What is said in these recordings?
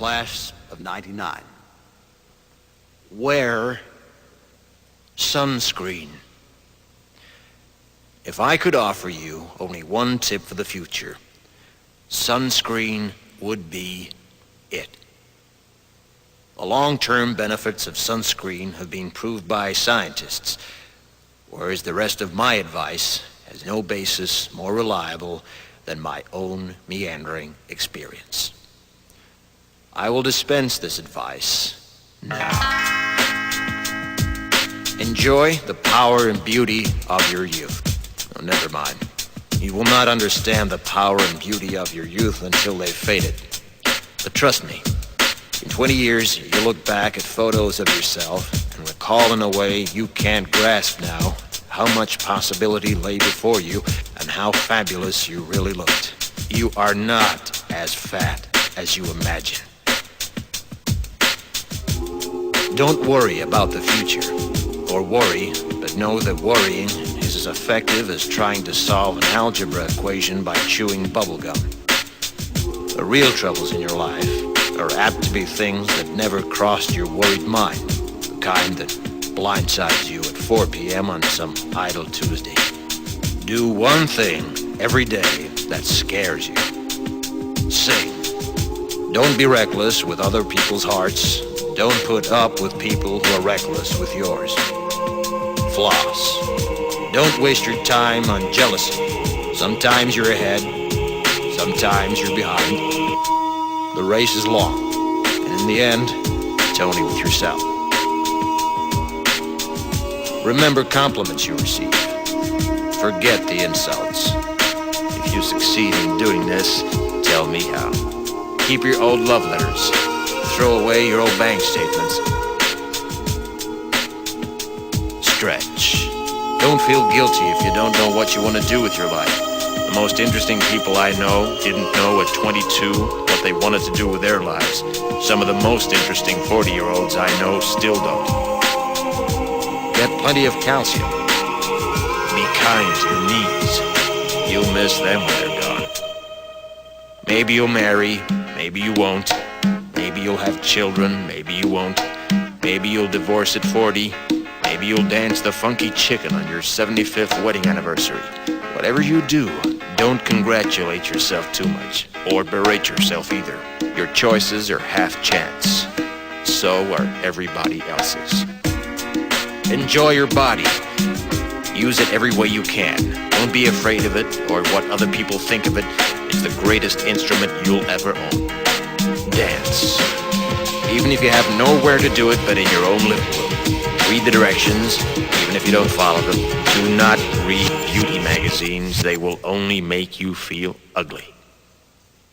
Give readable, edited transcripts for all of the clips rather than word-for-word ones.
class of 99. Wear sunscreen. If I could offer you only one tip for the future, sunscreen would be it. The long-term benefits of sunscreen have been proved by scientists, whereas the rest of my advice has no basis more reliable than my own meandering experience. I will dispense this advice now. Enjoy the power and beauty of your youth. Oh, never mind. You will not understand the power and beauty of your youth until they've faded. But trust me, in 20 years, you'll look back at photos of yourself and recall in a way you can't grasp now how much possibility lay before you and how fabulous you really looked. You are not as fat as you imagine. Don't worry about the future, or worry, but know that worrying is as effective as trying to solve an algebra equation by chewing bubblegum. The real troubles in your life are apt to be things that never crossed your worried mind, the kind that blindsides you at 4 p.m. on some idle Tuesday. Do one thing every day that scares you. Sing. Don't be reckless with other people's hearts. Don't put up with people who are reckless with yours. Floss. Don't waste your time on jealousy. Sometimes you're ahead, sometimes you're behind. The race is long, and in the end, it's only with yourself. Remember compliments you receive. Forget the insults. If you succeed in doing this, tell me how. Keep your old love letters. Throw away your old bank statements. Stretch. Don't feel guilty if you don't know what you want to do with your life. The most interesting people I know didn't know at 22 what they wanted to do with their lives. Some of the most interesting 40-year-olds I know still don't. Get plenty of calcium. Be kind to your knees. You'll miss them when they're gone. Maybe you'll marry, maybe you won't. Maybe you'll have children, maybe you won't. Maybe you'll divorce at 40. Maybe you'll dance the funky chicken on your 75th wedding anniversary. Whatever you do, don't congratulate yourself too much, or berate yourself either. Your choices are half chance. So are everybody else's. Enjoy your body. Use it every way you can. Don't be afraid of it or what other people think of it. It's the greatest instrument you'll ever own. Dance. Even if you have nowhere to do it but in your own living room. Read the directions, even if you don't follow them. Do not read beauty magazines. They will only make you feel ugly.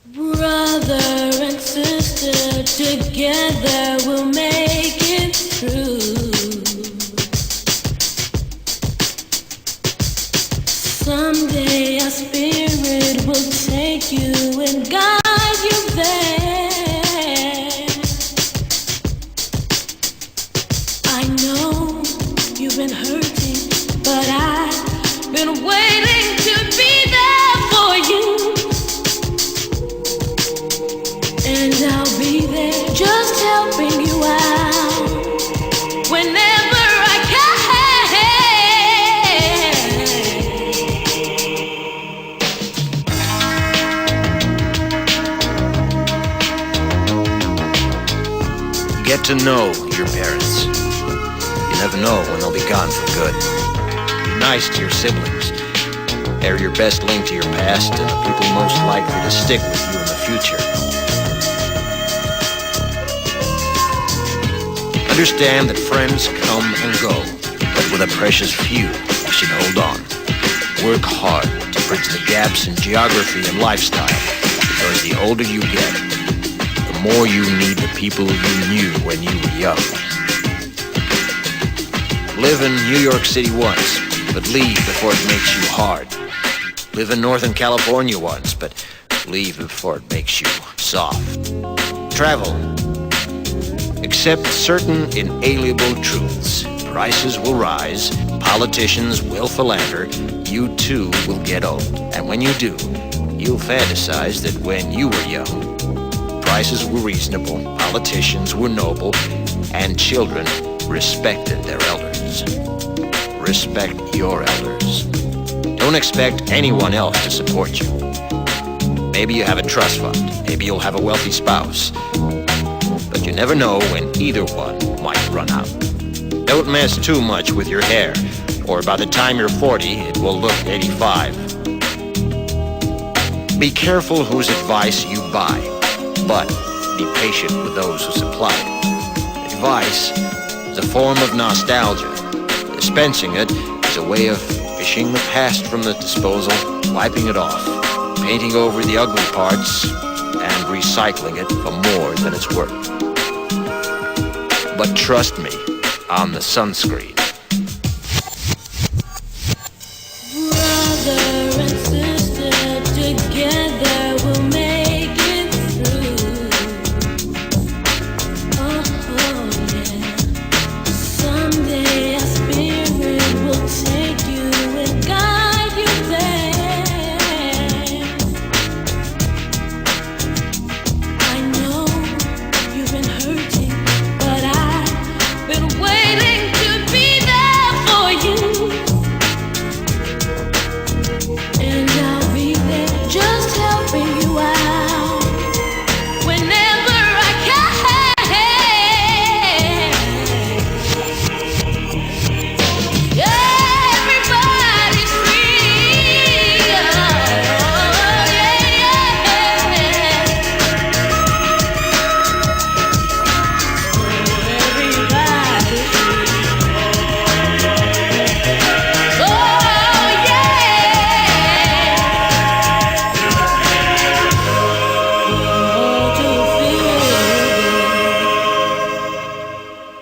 Brother and sister, together we'll make it through. Someday our spirit will take you and guide you there. I know you've been hurting, but I've been waiting to be there for you. And I'll be there just helping you out whenever I can. Get to know your parents. You never know when they'll be gone for good. Be nice to your siblings. They're your best link to your past and the people most likely to stick with you in the future. Understand that friends come and go, but with a precious few, you should hold on. Work hard to bridge the gaps in geography and lifestyle, because the older you get, the more you need the people you knew when you were young. Live in New York City once, but leave before it makes you hard. Live in Northern California once, but leave before it makes you soft. Travel. Accept certain inalienable truths. Prices will rise, politicians will philander, you too will get old. And when you do, you'll fantasize that when you were young, sacrifices were reasonable, politicians were noble, and children respected their elders. Respect your elders. Don't expect anyone else to support you. Maybe you have a trust fund, maybe you'll have a wealthy spouse, but you never know when either one might run out. Don't mess too much with your hair, or by the time you're 40, it will look 85. Be careful whose advice you buy, but be patient with those who supply it. Advice is a form of nostalgia. Dispensing it is a way of fishing the past from the disposal, wiping it off, painting over the ugly parts, and recycling it for more than it's worth. But trust me on the sunscreen.